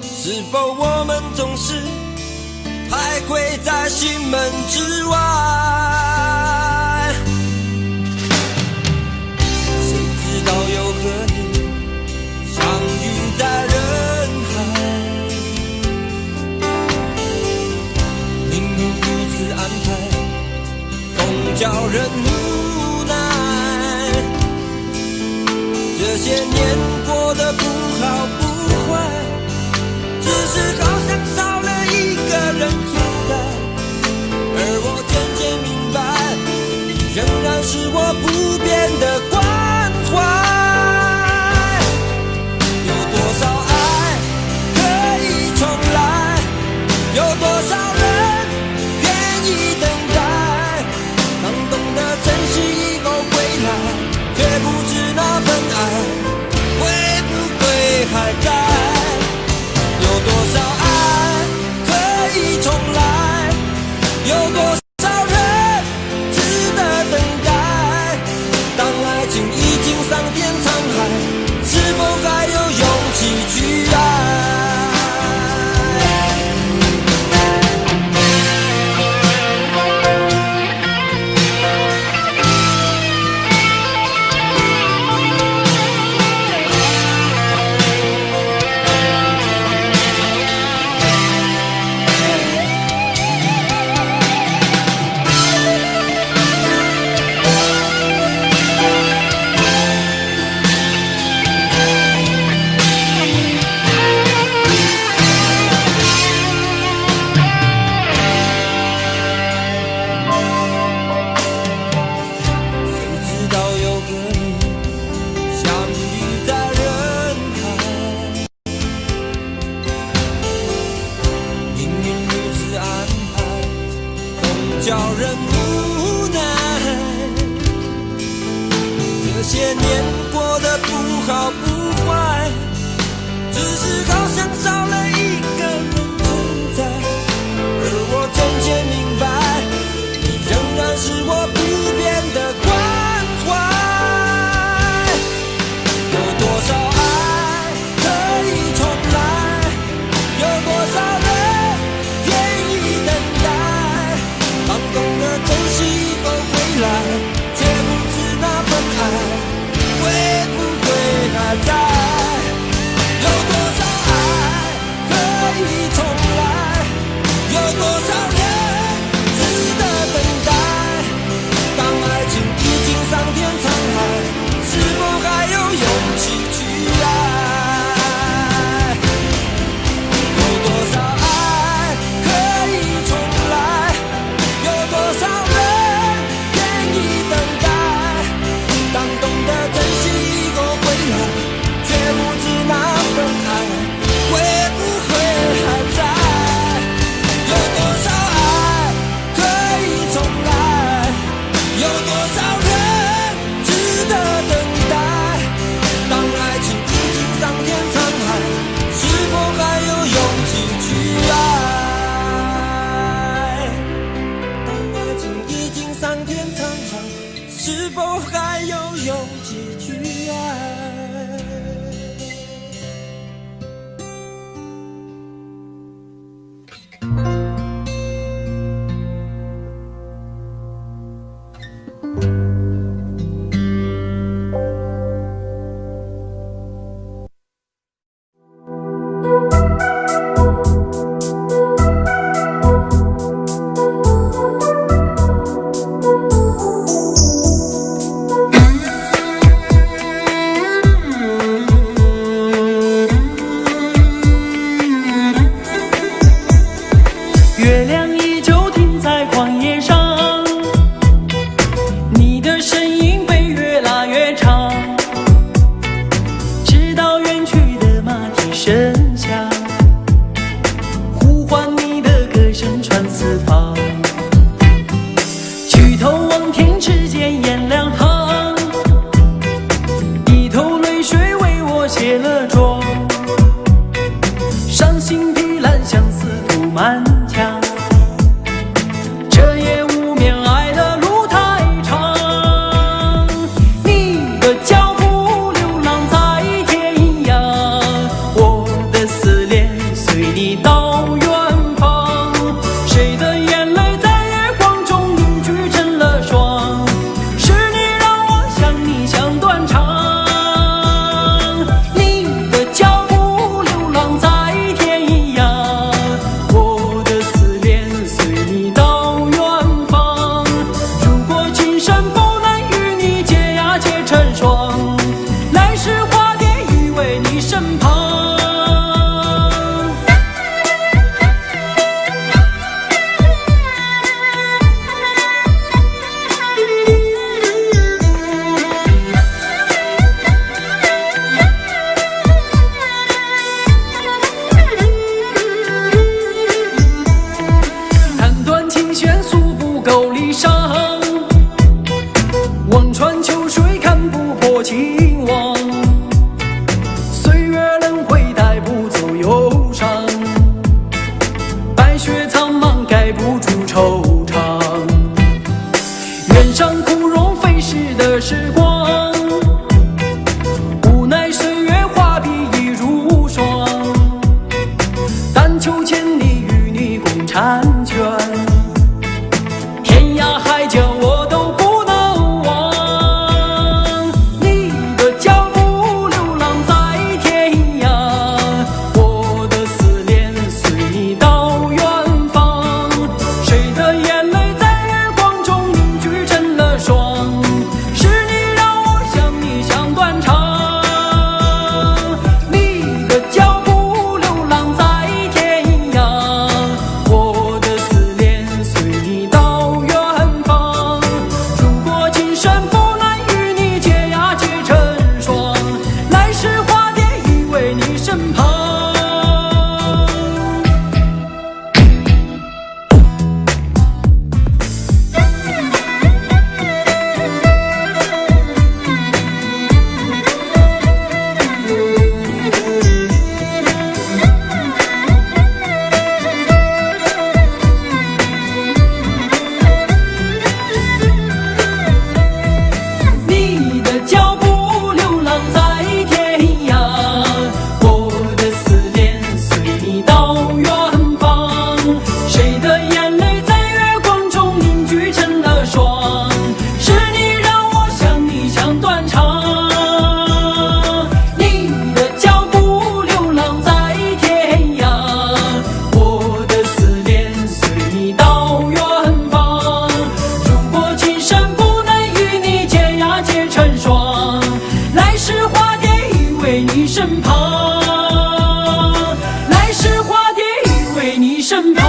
是否我们总是徘徊在心门之外？谁知道又和你相遇在人海，命运如此安排，总叫人无奈。这些年过得不好不坏，只是好像少了一个人存在，而我渐渐明白，你仍然是我不变的关怀。有多少爱可以重来，有多少人愿意等待，当懂得珍惜以后归来，却不知那份爱会不会还在。有多少爱可以重来，有多少人值得等待，当爱情些年过得不好不坏，只是好像少了一个人存在。而我渐渐明白，你仍然是我不变的关怀。有多少爱可以重来，有多少人愿意等待，当懂得珍惜以后回来，却不知那份爱会不会还在。有多少爱可以重来，有多少人值得等待，当爱情已经桑田沧海，是否还有勇气去爱？有多少爱可以重来，有多少人愿意等待，当懂得珍惜以后回来，却不知那份爱会不会还在。有多少爱可以重来，有多少人值得等待，当爱情已经桑田沧海，是否还有勇气去爱？当爱情已经桑田沧海，是否还有勇气去爱？月亮依旧停在旷野上，你的身影被越拉越长，直到远去的马蹄声响，呼唤你的歌声传四方。举头望天，只见颜良行，一头泪水为我卸了妆，伤心的烂相思涂满墙，这夜无眠，爱的路太长。你的脚步流浪在天涯，我的思念随你到远方。谁的眼泪在月光中凝聚成了霜？是你让我想你想断肠。你的脚步流浪在天涯，我的思念随你到远方。如果今生不能与你结呀结成双，来世化蝶依偎你身旁。弹断琴弦诉不够离殇，望穿秋水看不破情网。岁月轮回带不走忧伤，白雪苍茫盖不住惆怅。原上枯荣飞逝的时光，无奈岁月画笔已如霜。但求千里与你共婵娟，天涯海角我都不能忘。你的脚步流浪在天涯，我的思念随你到远方。谁的眼泪在月光中凝聚成了霜？是你让我想你想断肠。你的脚步流浪在天涯，我的思念随你到远方。如果今生不能与你结呀结成双，来世化蝶依偎你身旁。身旁，来世化蝶依偎你身旁。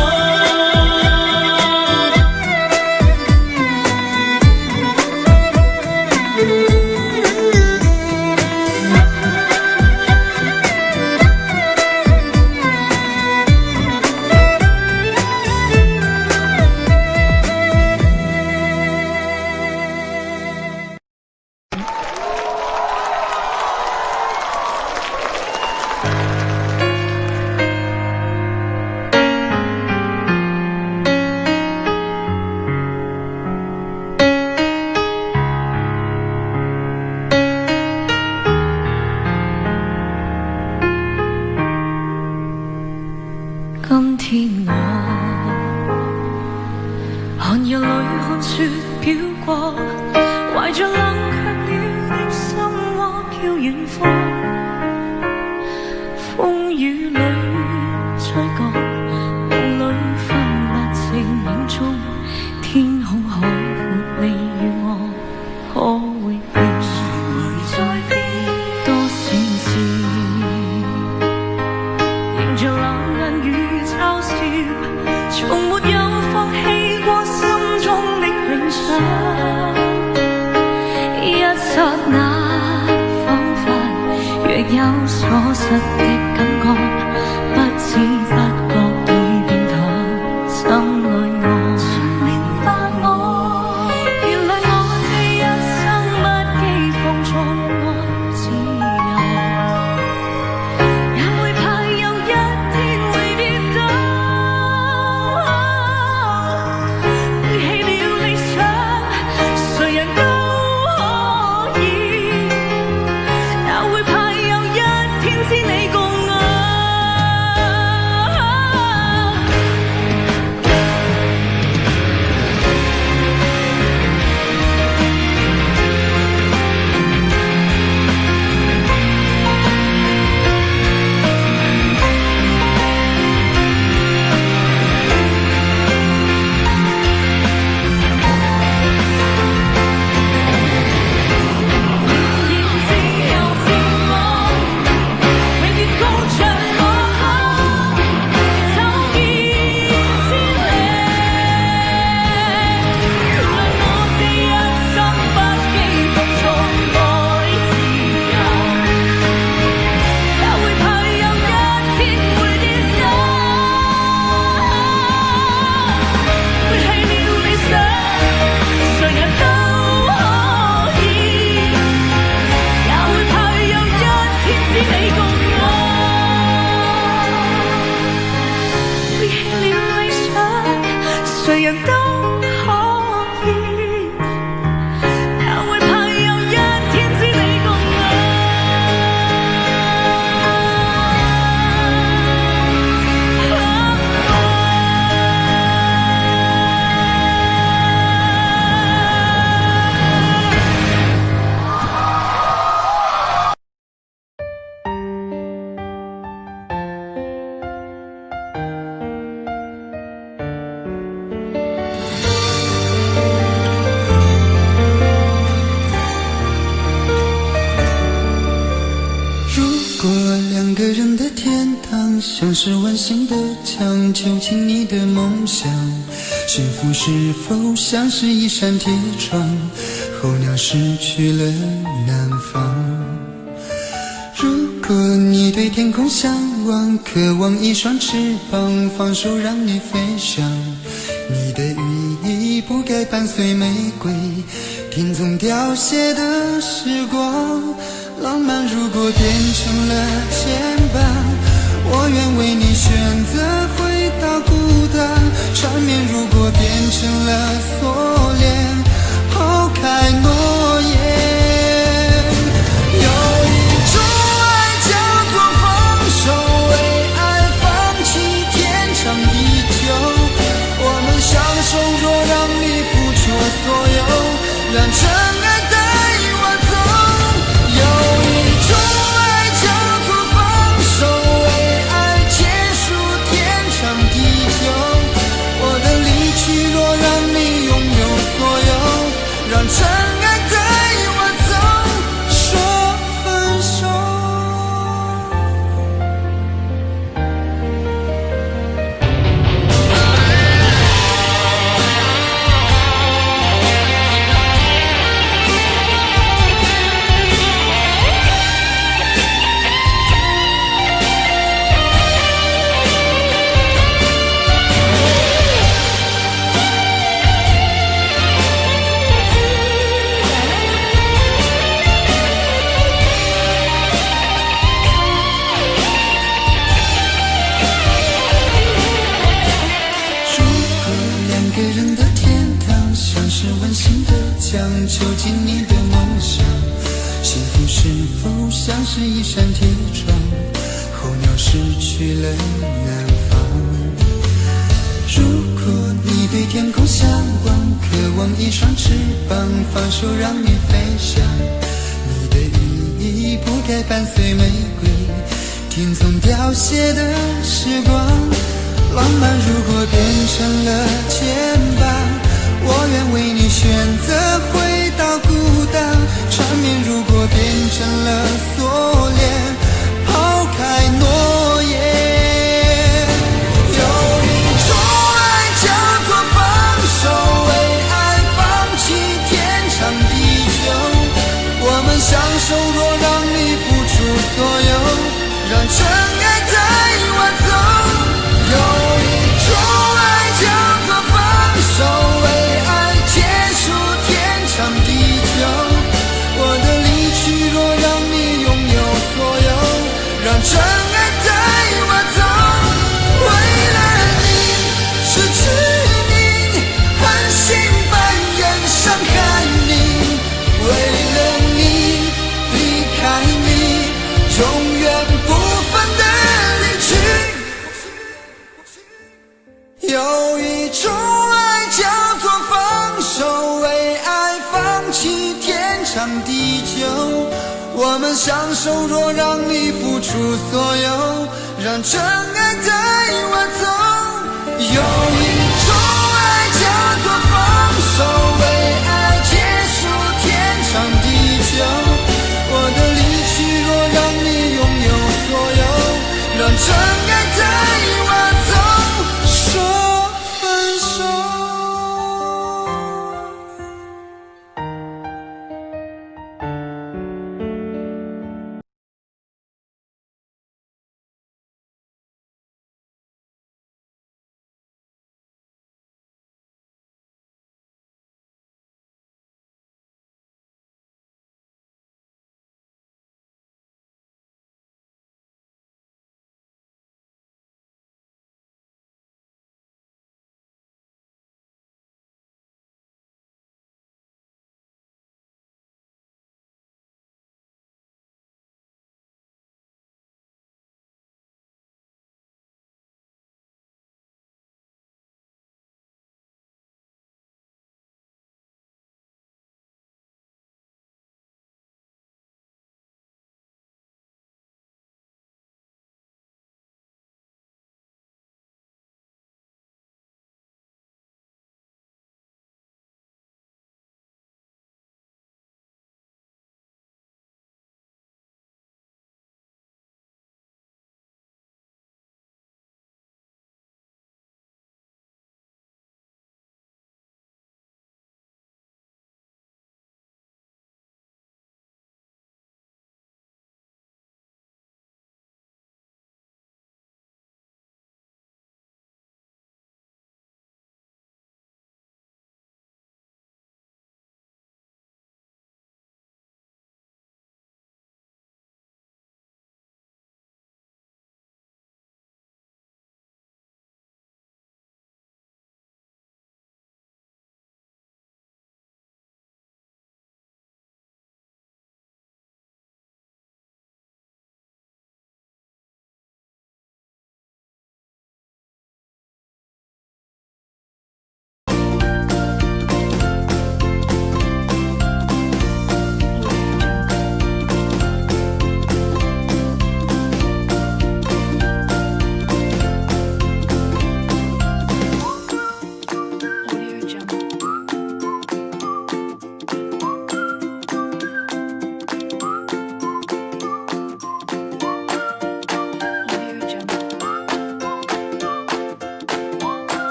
今天我寒夜里看雪飘過，懷着冷卻了的心窩飄遠方，風雨裏吹過，夢裏分不清影蹤，天空海闊，你與我可會變？誰會在變？多算是迎着冷眼與嘲笑，從沒有放棄過心中的理想。一剎那彷彿若有所失的感覺，不知不覺已變淡心愛我。全明白我，原來我這一生不羈放縱愛自由，也會怕有一天會跌倒。背棄了理想，誰人都可以，哪會怕有一天知你共我。誰人都可以，哪會怕有一天知你共我。如果两个人的天堂像是温馨的墙，就请你的梦想，幸福是否像是一扇铁窗，候鸟失去了南方。如果你对天空向往，渴望一双翅膀，放手让你飞翔，你的羽翼不该伴随玫瑰，听从凋谢的时光。浪漫如果变成了牵绊，我愿为你选择回到孤单。缠绵如果变成了锁链，抛开诺言。有一种爱叫做放手，为爱放弃天长地久。我们相守，若让你付出所有，让尘埃带我走。有一种爱叫做放手，为爱结束天长地久。我的离去，若让你拥有所有，让尘埃带囚禁你的梦想。幸福是否像是一扇铁窗，候鸟失去了南方。如果你对天空向往，渴望一双翅膀，放手让你飞翔。你的羽翼不该伴随玫瑰，听从凋谢的时光。浪漫如果变成了肩膀，我愿为你选择回到孤岛。缠绵如果变成了锁链，抛开诺言。有一种爱叫做放手，为爱放弃天长地久。我们相守，若让你付出所有，让真爱带我走。有一种爱叫做放手，为爱结束天长地久。我的离去若让你拥有所有，让真爱带我走。为了你失去你，狠心扮演伤害你，为了你离开你，永远不分的离去。有一种爱叫做放手，为爱放弃天长地久。我们相守，若让你付出所有，让真爱带我走。有一种爱叫做放手，为爱结束天长地久。